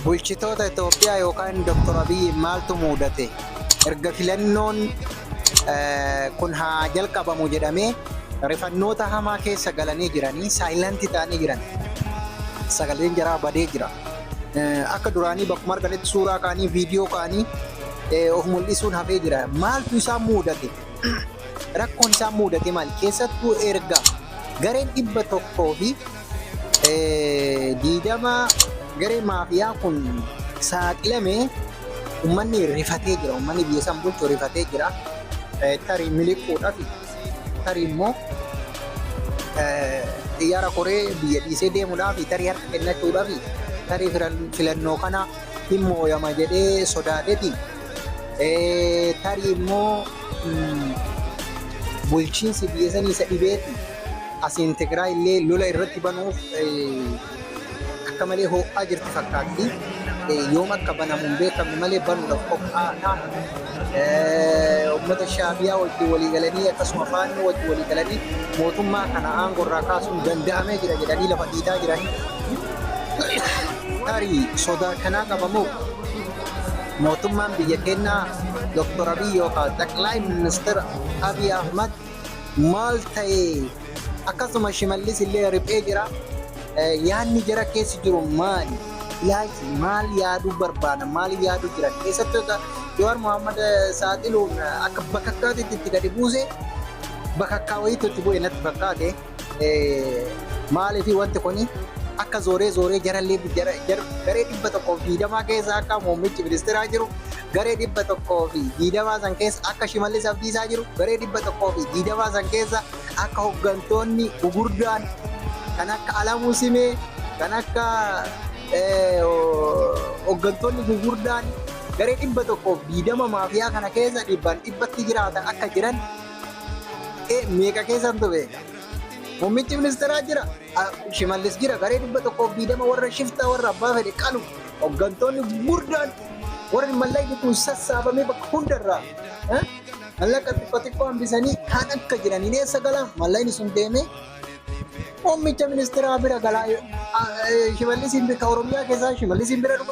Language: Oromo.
Bulchitoota Itoophiyaa yookaan Dr. Abiy maaltu mudate? Erga filannoon kun haa jalqabamu jedhamee rifannoota hamaa keessa galanii jiranii saayilantii ta'anii jiran. Sagaleen jaraa badee jira. Akka duraanii bakkuma arganitti suuraa kaanii viidiyoo kaanii of mul'isuun hafee jira. Maaltu isaan mudate? Rakkoon isaan mudate maal? Keessattuu erga gareen 100 fi diidama garee maafiyaa kun saaxilamee uummanni rifatee jira. Uummanni biyya san bulchu rifatee jira. Tarii miliquudhaaf tarii immoo xiyyaara koree biyya dhiisee deemuudhaaf tarii harka kennachuudhaaf tarii filannoo kana hin moo'ama jedhee sodaateeti. Tarii immoo bulchiinsi biyya sanii isa dhibeeti. Asiin Tigraay illee lola irratti banuuf akka malee ho'aa jirti fakkaatti. Yoom akka banamu hin beekamne malee banuudhaaf qophaa'aa. Uummata Shaabiyaa wajjin walii galanii akkasuma faannoo wajjin walii galanii mootummaa kana aangoo irraa kaasuun danda'amee jira jedhanii lafa dhiitaa jiranii. Tarii sodaa kanaa qabamoo mootummaan biyya keenyaa Dr. Abiy yookaan Xaqlaay Ministeera Abiy Ahmad maal ta'ee akkasuma Shimallis illee riphee jira. Yaadni jara keessa jiru maali? Ilaalchi maal yaaduu barbaadan? Maal yaaduu jiran? Keessattuu Jawaar Mohaammed saaxiluun akka bakakkaatitti itti gadi buuse bakakkaa wayiitu itti bu'e natti fakkaate. Maaliif wanti kuni akka zooree jarallee garee 120 keessa akka muummichi ministeeraa jiru, garee 120 san keessa akka Shimallis Abdiisaa jiru, garee 120 san keessa akka hooggantoonni gurguddaan kan akka Alamuu Simee, kan akka hooggantoonni gurguddaan garee 120 maafiyaa kana keessa 100tti jiraatan akka jiran meeqa keessan ture? Muummichi ministeeraa jira, Shimallis jira, garee 120 warra shiftaa warra abbaa fedhe qalu hooggantoonni gurguddaan warri mallaqni kun sassaabamee bakka hundarraa mallaqa xiqqoo hambisanii kan akka jiranii eessa galan mallaqni sun deemee muummicha ministeeraa bira galaa Shimallis bika Oromiyaa keessaa Shimallis bira